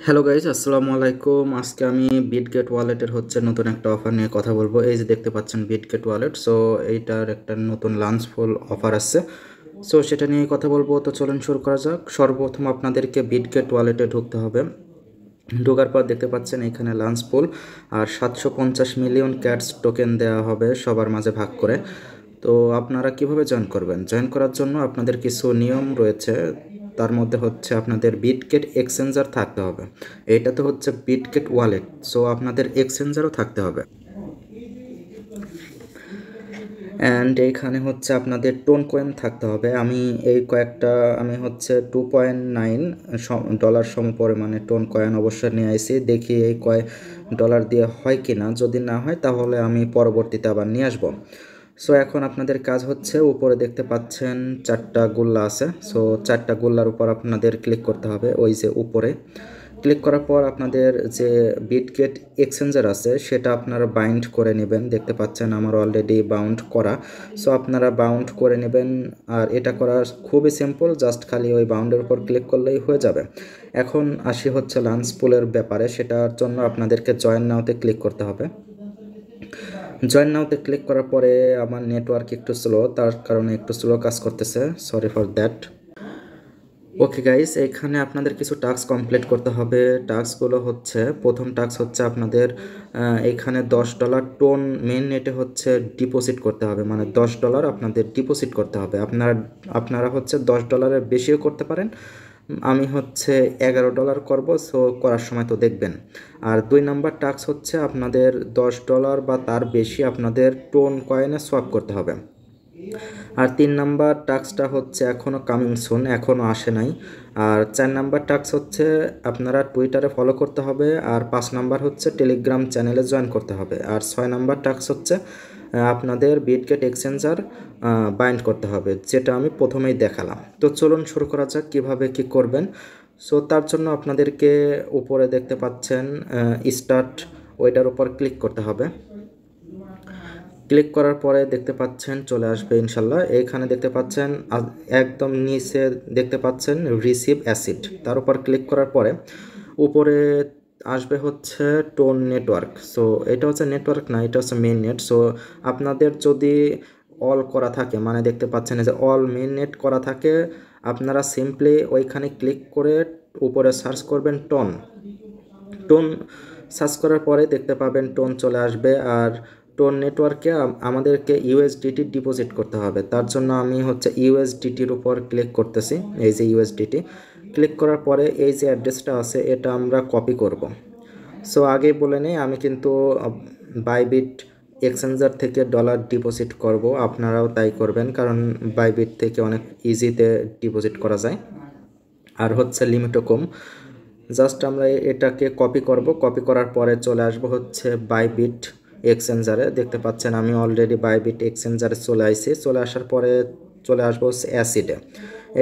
Hello guys, আসসালামু আলাইকুম। আজকে আমি বিটগেট ওয়ালেটের নতুন একটা অফার নিয়ে কথা বলবো। এই যে দেখতে পাচ্ছেন বিটগেট ওয়ালেট। সো এইটার একটা নতুন লাঞ্চফুল অফার আসছে। সো সেটা নিয়ে কথা বলবো। তো চলুন শুরু করা যাক। সর্বপ্রথম আপনাদেরকে বিটগেট ওয়ালেটে ঢুকতে হবে। ঢোকার পর দেখতে পাচ্ছেন এখানে লাঞ্চ পুল আর 750 মিলিয়ন ক্যাটস টোকেন দেওয়া হবে সবার মাঝে ভাগ করে। তো আপনারা কিভাবে জয়েন করবেন? জয়েন করার জন্য আপনাদের কিছু নিয়ম রয়েছে। তার মধ্যে আপনাদের বিটগেট এক্সচেঞ্জার থাকতে হবে। এটা তো বিটগেট ওয়ালেট, সো আপনাদের এক্সচেঞ্জারও থাকতে হবে। অ্যান্ড এইখানে আপনাদের টোন কয়েন থাকতে হবে। আমি এই কয়েকটা আমি 2.9 ডলার সম পরিমাণে টোন কয়েন অবশ্যই নিয়ে আইছি। দেখি এই ডলার দিয়ে হয় কি না। যদি না হয় তাহলে আমি পরবর্তীতে আবার নিয়ে আসবো। সো এখন আপনাদের কাজ উপরে দেখতে পাচ্ছেন 4টা গোল্লা আছে। সো 4টা গোল্লার উপর আপনাদের ক্লিক করতে হবে। ওই যে উপরে ক্লিক করার পর আপনাদের যে বিটগেট এক্সচেঞ্জার আছে সেটা আপনারা বাইন্ড করে নেবেন। দেখতে পাচ্ছেন আমার অলরেডি বাউন্ড করা। সো আপনারা বাউন্ড করে নেবেন। আর এটা করা খুবই সিম্পল, জাস্ট খালি ওই বাউন্ডের উপর ক্লিক করলেই হয়ে যাবে। এখন আসি লাঞ্চ পুলের ব্যাপারে। সেটার জন্য আপনাদেরকে জয়েন নাওতে ক্লিক করতে হবে। জয়েন নাওতে ক্লিক করার পরে আমার নেটওয়ার্ক একটু স্লো, তার কারণে একটু স্লো কাজ করতেছে, sorry for that. Okay guys, এখানে আপনাদের কিছু টাস্ক কমপ্লিট করতে হবে। টাস্কগুলো প্রথম টাস্ক আপনাদের এখানে $10 টোন মেইন নেটে ডিপোজিট করতে হবে। মানে $10 আপনাদের ডিপোজিট করতে হবে। আপনারা $10 বেশিও করতে পারেন। আমি $11 করব। সো করার সময় তো দেখবেন। আর 2 নাম্বার টাস্ক আপনাদের $10 বা তার বেশি আপনাদের টোন কয়েনে সোয়াপ করতে হবে। আর 3 নাম্বার টাস্কটা এখনও কামিং সুন, এখনও আসে নাই। আর 4 নাম্বার টাস্ক আপনারা টুইটারে ফলো করতে হবে। আর 5 নাম্বার টেলিগ্রাম চ্যানেলে জয়েন করতে হবে। আর 6 নাম্বার টাস্ক আপনাদের বিটগেট এক্সচেঞ্জার বাইন্ড করতে হবে, যেটা আমি প্রথমেই দেখালাম। তো চলুন শুরু করা যাক কীভাবে কী করবেন। সো তার জন্য আপনাদেরকে উপরে দেখতে পাচ্ছেন স্টার্ট, ওইটার উপর ক্লিক করতে হবে। ক্লিক করার পরে দেখতে পাচ্ছেন চলে আসবে ইনশাল্লাহ। এইখানে দেখতে পাচ্ছেন একদম নিচে দেখতে পাচ্ছেন রিসিভ অ্যাসিড, তার উপর ক্লিক করার পরে উপরে আসবে টোন নেটওয়ার্ক। সো এটা নেটওয়ার্ক না, এটা মেইন নেট। সো আপনাদের যদি অল করা থাকে, মানে দেখতে পাচ্ছেন যে অল মেইন নেট করা থাকে, আপনারা সিম্পলি ওইখানে ক্লিক করে উপরে সার্চ করবেন টোন। টোন সার্চ করার পরে দেখতে পাবেন টোন চলে আসবে। আর টোন নেটওয়ার্কে আমাদেরকে ইউএসডিটি ডিপোজিট করতে হবে। তার জন্য আমি ইউএসডিটির উপর ক্লিক করতেছি। এই যে ইউএসডিটি ক্লিক করার পরে এই যে অ্যাড্রেসটা আছে এটা আমরা কপি করব। সো আগে বলে নেই, আমি কিন্তু বাইবিট এক্সচেঞ্জার থেকে ডলার ডিপোজিট করব। আপনারাও তাই করবেন, কারণ বাইবিট থেকে অনেক ইজিতে ডিপোজিট করা যায় আর লিমিটও কম। জাস্ট আমরা এটাকে কপি করব। কপি করার পরে চলে আসবো বাইবিট এক্সচেঞ্জারে। দেখতে পাচ্ছেন আমি অলরেডি বাইবিট এক্সচেঞ্জারে চলে আসছি। চলে আসার পরে চলে আসবো অ্যাসিডে।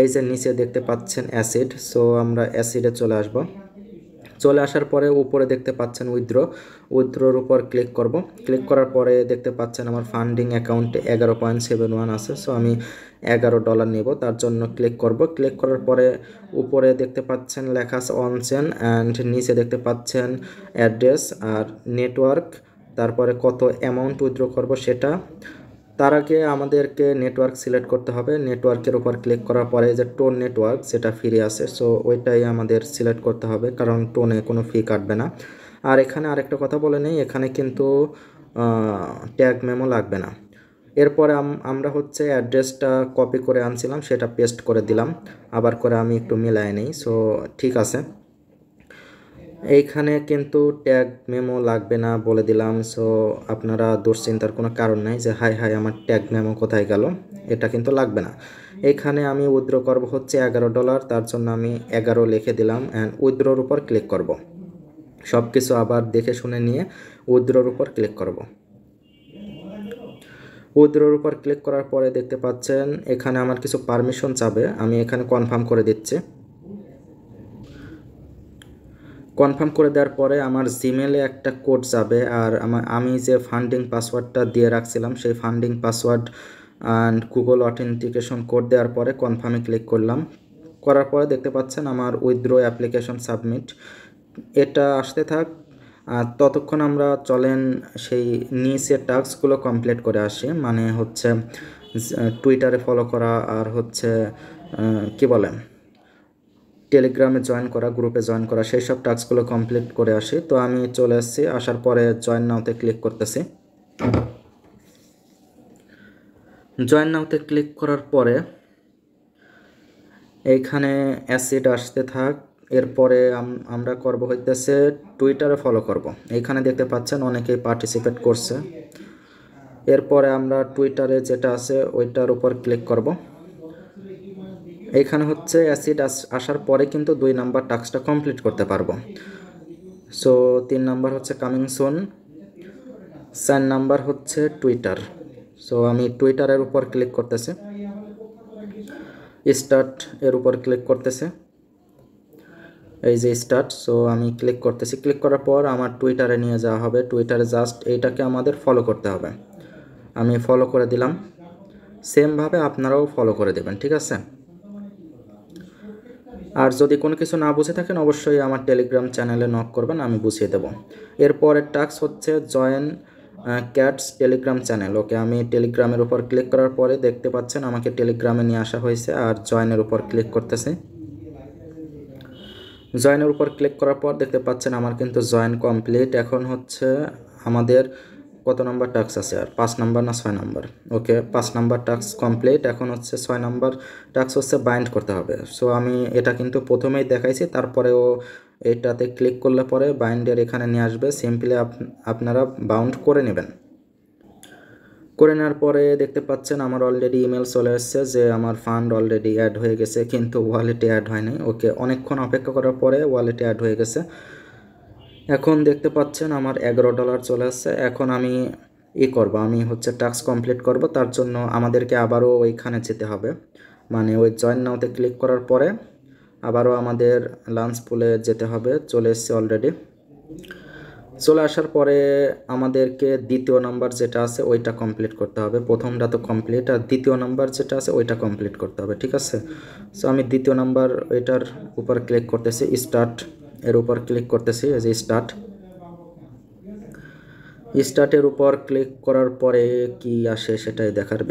এই যে নিচে দেখতে পাচ্ছেন অ্যাসিড। সো আমরা অ্যাসিডে চলে আসব। চলে আসার পরে উপরে দেখতে পাচ্ছেন উইথড্রোর উপর ক্লিক করব। ক্লিক করার পরে দেখতে পাচ্ছেন আমার ফান্ডিং অ্যাকাউন্টে 11.71 আছে। সো আমি $11 নেব, তার জন্য ক্লিক করব। ক্লিক করার পরে উপরে দেখতে পাচ্ছেন লেখা আছে অন চেন, অ্যান্ড নিচে দেখতে পাচ্ছেন অ্যাড্রেস আর নেটওয়ার্ক, তারপরে কত অ্যামাউন্ট উইথড্র করব সেটা। তার আগে আমাদেরকে নেটওয়ার্ক সিলেক্ট করতে হবে। নেটওয়ার্কের উপর ক্লিক করার পরে যে টোন নেটওয়ার্ক যেটা ফ্রি আছে, সো ওইটাই আমাদের সিলেক্ট করতে হবে, কারণ টোনে কোনো ফি কাটবে না। আর এখানে আরেকটা কথা বলে নেই, এখানে কিন্তু ট্যাগ মেমো লাগবে না। এরপরে আমরা অ্যাড্রেসটা কপি করে আনছিলাম, সেটা পেস্ট করে দিলাম। আবার করে আমি একটু মিলাই নেই। সো ঠিক আছে, এইখানে কিন্তু ট্যাগ মেমো লাগবে না বলে দিলাম। সো আপনারা দুশ্চিন্তার কোনো কারণ নাই যে হাই হাই আমার ট্যাগ মেমো কোথায় গেল, এটা কিন্তু লাগবে না। এইখানে আমি উইথড্র করব $11, তার জন্য আমি 11 লিখে দিলাম অ্যান্ড উইথড্রোর উপর ক্লিক করব। সব কিছু আবার দেখে শুনে নিয়ে উইথড্রোর উপর ক্লিক করব। উইথড্রোর উপর ক্লিক করার পরে দেখতে পাচ্ছেন এখানে আমার কিছু পারমিশন চাবে, আমি এখানে কনফার্ম করে দিচ্ছি। কনফার্ম করে দেওয়ার পরে আমার জিমেলে একটা কোড যাবে। আর আমি যে ফান্ডিং পাসওয়ার্ডটা দিয়ে রাখছিলাম সেই funding password and Google authentication code দেওয়ার পরে কনফার্মে ক্লিক করলাম। করার পরে দেখতে পাচ্ছেন আমার উইথড্র অ্যাপ্লিকেশন সাবমিট। এটা আসতে থাক, আর ততক্ষণ আমরা চলেন সেই নিচের টাস্কগুলো কমপ্লিট করে আসি। মানে হচ্ছে টুইটারে ফলো করা, আর হচ্ছে কি বলে টেলিগ্রামে জয়েন করা, গ্রুপে জয়েন করা, সেই সব টাস্কগুলো কমপ্লিট করে আসি। তো আমি চলে আসছি, আসার পরে জয়েন নাওতে ক্লিক করতেছি। জয়েন নাওতে ক্লিক করার পরে এইখানে অ্যাসিড আসতে থাক। এরপরে আমরা করব হইতেছে টুইটারে ফলো করব। এইখানে দেখতে পাচ্ছেন অনেকেই পার্টিসিপেট করছে। এরপরে আমরা টুইটারে যেটা আছে ওইটার উপর ক্লিক করব। এইখানে হচ্ছে অ্যাসিড আসার পরে কিন্তু 2 নাম্বার টাস্কটা কমপ্লিট করতে পারবো। সো 3 নাম্বার হচ্ছে কামিং সুন, 4 নাম্বার হচ্ছে টুইটার। সো আমি টুইটারের উপর ক্লিক করতেছি, স্টার্ট এর উপর ক্লিক করতেছে, এই যে স্টার্ট। সো আমি ক্লিক করতেছি, ক্লিক করার পর আমার টুইটারে নিয়ে যাওয়া হবে। টুইটারে জাস্ট এইটাকে আমাদের ফলো করতে হবে। আমি ফলো করে দিলাম, সেমভাবে আপনারাও ফলো করে দেবেন, ঠিক আছে। আর যদি কোনো কিছু না বুঝে থাকেন অবশ্যই আমার টেলিগ্রাম চ্যানেলে নক করবেন, আমি বুঝিয়ে দেব। এরপরের টাস্ক হচ্ছে জয়েন ক্যাটস টেলিগ্রাম চ্যানেল। ওকে, আমি টেলিগ্রামের উপর ক্লিক করার পরে দেখতে পাচ্ছেন আমাকে টেলিগ্রামে নিয়ে আসা হয়েছে, আর জয়েনের উপর ক্লিক করতেছে। জয়েনের উপর ক্লিক করার পর দেখতে পাচ্ছেন আমার কিন্তু জয়েন কমপ্লিট। এখন হচ্ছে আমাদের কত নাম্বার টাস্ক আছে, আর 5 নাম্বার না 6 নাম্বার। ওকে, 5 নাম্বার টাস্ক কমপ্লিট। এখন হচ্ছে 6 নাম্বার টাস্ক হচ্ছে বাইন্ড করতে হবে। সো আমি এটা কিন্তু প্রথমেই দেখাইছি, তারপরেও এটাতে ক্লিক করলে পরে বাইন্ডের এখানে নিয়ে আসবে। সিম্পলি আপনারা বাউন্ড করে নেবেন। করে নেওয়ার পরে দেখতে পাচ্ছেন আমার অলরেডি ইমেল চলে এসেছে যে আমার ফান্ড অলরেডি অ্যাড হয়ে গেছে, কিন্তু ওয়ালেটে অ্যাড হয়নি। ওকে, অনেকক্ষণ অপেক্ষা করার পরে ওয়ালেটে অ্যাড হয়ে গেছে। এখন দেখতে পাচ্ছেন আমার $11 চলে আসছে। এখন আমি করব, আমি হচ্ছে টাস্ক কমপ্লিট করব। তার জন্য আমাদেরকে আবারও ওইখানে যেতে হবে, মানে ওই জয়েন নাওতে ক্লিক করার পরে আবারও আমাদের লাঞ্চ পুলে যেতে হবে। চলে এসছে অলরেডি। চলে আসার পরে আমাদেরকে দ্বিতীয় নাম্বার যেটা আছে ওইটা কমপ্লিট করতে হবে। প্রথমটা তো কমপ্লিট, আর দ্বিতীয় নাম্বার যেটা আছে ওইটা কমপ্লিট করতে হবে, ঠিক আছে। সো আমি দ্বিতীয় নাম্বার ওইটার উপর ক্লিক করতেছি, স্টার্ট এর উপর ক্লিক করতেছি, এই যে স্টার্টের উপর ক্লিক করার পরে কি আসে সেটাই দেখার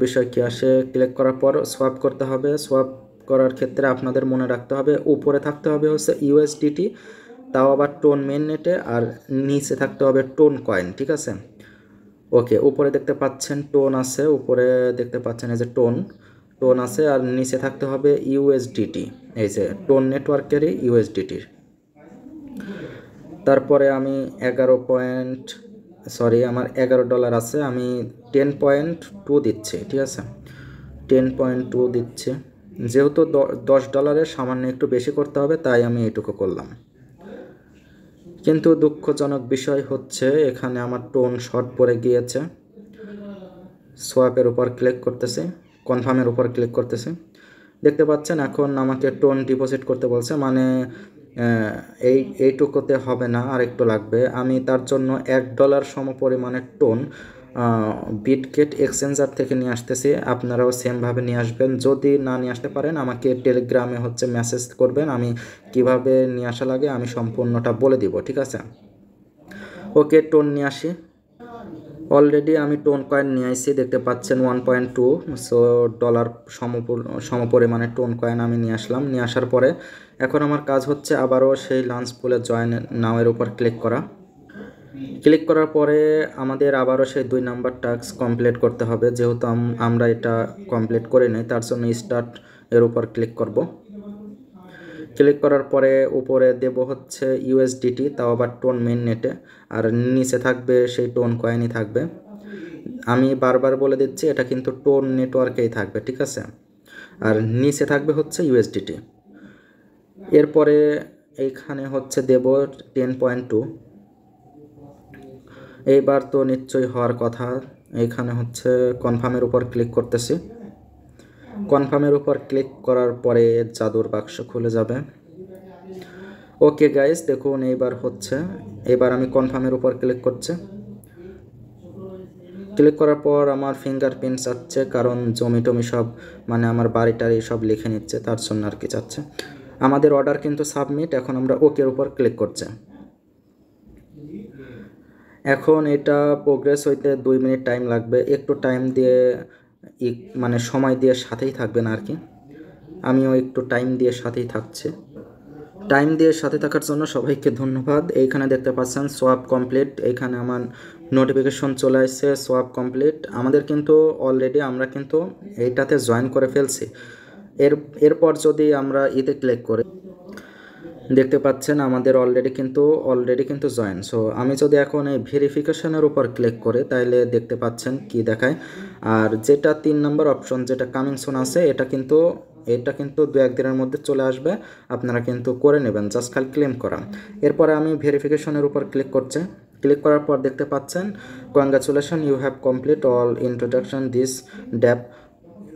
বিষয়। কি আসে, ক্লিক করার পর সোয়াপ করতে হবে। সোয়াপ করার ক্ষেত্রে আপনাদের মনে রাখতে হবে উপরে থাকতে হবে হচ্ছে ইউএসডিটি, তাও আবার টোন মেন নেটে, আর নিচে থাকতে হবে টোন কয়েন, ঠিক আছে। ওকে, উপরে দেখতে পাচ্ছেন টোন আছে, উপরে দেখতে পাচ্ছেন এই যে টোন আছে, আর নিচে থাকতে হবে ইউএসডিটি, এই যে টোন নেটওয়ার্কেরই ইউএসডিটির। তারপরে আমি আমার $11 আছে, আমি 10.2 দিচ্ছি, ঠিক আছে। 10.2 দিচ্ছি, যেহেতু $10 সামান্য একটু বেশি করতে হবে তাই আমি এইটুকু করলাম। কিন্তু দুঃখজনক বিষয় হচ্ছে এখানে আমার টোন শর্ট পড়ে গিয়েছে। সোয়াপের উপর ক্লিক করতেছি, কনফার্মের উপর ক্লিক করতেছি। দেখতে পাচ্ছেন এখন আমাকে টোন ডিপোজিট করতে বলছে, মানে এইটুকুতে হবে না, আর একটু লাগবে। আমি তার জন্য $1 সম পরিমাণের টোন বিটগেট এক্সচেঞ্জার থেকে নিয়ে আসতেছি। আপনারাও সেমভাবে নিয়ে আসবেন। যদি না নিয়ে আসতে পারেন আমাকে টেলিগ্রামে হচ্ছে মেসেজ করবেন, আমি কিভাবে নিয়ে আসা লাগে আমি সম্পূর্ণটা বলে দিব, ঠিক আছে। ওকে, টোন নিয়ে আসি। অলরেডি আমি টোন কয়েন নিয়ে আসছি, দেখতে পাচ্ছেন 1.2 ডলার সম পরিমাণের টোন কয়েন আমি নিয়ে আসলাম। নিয়ে আসার পরে এখন আমার কাজ হচ্ছে আবারও সেই লাঞ্চ পুলে জয়েন নাওয়ের উপর ক্লিক করার পরে আমাদের আবারও সেই 2 নাম্বার টাস্ক কমপ্লিট করতে হবে। যেহেতু আমরা এটা কমপ্লিট করে নিই, তার জন্য স্টার্ট এর উপর ক্লিক করব। ক্লিক করার পরে উপরে দেব হচ্ছে ইউএসডিটি, তাও আবার টোন মেন নেটে, আর নিচে থাকবে সেই টোন কয়েনই থাকবে। আমি বারবার বলে দিচ্ছি এটা কিন্তু টোন নেটওয়ার্কেই থাকবে, ঠিক আছে। আর নিচে থাকবে হচ্ছে ইউএসডিটি। এরপরে এইখানে হচ্ছে দেব 10.2। এইবার তো নিশ্চয়ই হওয়ার কথা। এইখানে হচ্ছে কনফার্মের উপর ক্লিক করতেছি। কনফার্মের উপর ক্লিক করার পরে জাদুর বাক্স খুলে যাবে। ওকে গাইস, দেখুন এবার আমি কনফার্মের উপর ক্লিক করছি। ক্লিক করার পর আমার ফিঙ্গারপ্রিন্ট চাচ্ছে, কারণ জমি টমি সব মানে আমার বাড়ি টাড়ি সব লিখে নিচ্ছে, তার জন্য আর কি চাচ্ছে। আমাদের অর্ডার কিন্তু সাবমিট। এখন আমরা ওকের উপর ক্লিক করছি। এখন এটা প্রোগ্রেস হইতে 2 মিনিট টাইম লাগবে, একটু টাইম দিয়ে মানে সময় দিয়ে সাথেই থাকবেন আর কি। আমিও একটু টাইম দিয়ে সাথেই থাকছি। টাইম দিয়ে সাথে থাকার জন্য সবাইকে ধন্যবাদ। এইখানে দেখতে পাচ্ছেন সোয়াপ কমপ্লিট, এইখানে আমার নোটিফিকেশন চলে আসছে সোয়াপ কমপ্লিট। আমাদের কিন্তু অলরেডি আমরা কিন্তু এইটাতে জয়েন করে ফেলছি। এরপর যদি আমরা ইতে ক্লিক করি, দেখতে পাচ্ছেন আমাদের অলরেডি কিন্তু জয়েন। সো আমি যদি এখন এই ভেরিফিকেশনের উপর ক্লিক করি তাহলে দেখতে পাচ্ছেন কি দেখায়। আর যেটা 3 নম্বর অপশন যেটা কামিং সুন আছে, এটা কিন্তু 2-1 দিনের মধ্যে চলে আসবে। আপনারা কিন্তু করে নেবেন, জাস্ট খালি ক্লেম করা। এরপরে আমি ভেরিফিকেশনের উপর ক্লিক করছি। ক্লিক করার পর দেখতে পাচ্ছেন congratulation, you have complete all introduction this dap.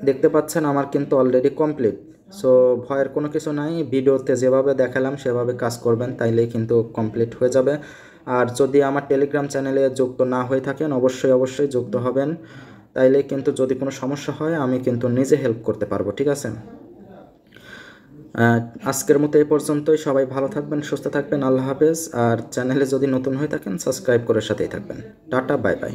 দেখতে পাচ্ছেন আমার কিন্তু অলরেডি কমপ্লিট। সো ভয়ের কোনো কিছু নাই, ভিডিওতে যেভাবে দেখালাম সেভাবে কাজ করবেন, তাইলেই কিন্তু কমপ্লিট হয়ে যাবে। আর যদি আমার টেলিগ্রাম চ্যানেলে যুক্ত না হয়ে থাকেন অবশ্যই যুক্ত হবেন, তাইলে কিন্তু যদি কোনো সমস্যা হয় আমি কিন্তু নিজে হেল্প করতে পারবো, ঠিক আছে? আজকের মতো এই পর্যন্তই। সবাই ভালো থাকবেন, সুস্থ থাকবেন, আল্লাহ হাফেজ। আর চ্যানেলে যদি নতুন হয়ে থাকেন সাবস্ক্রাইব করে সাথেই থাকবেন। Tata, bye bye.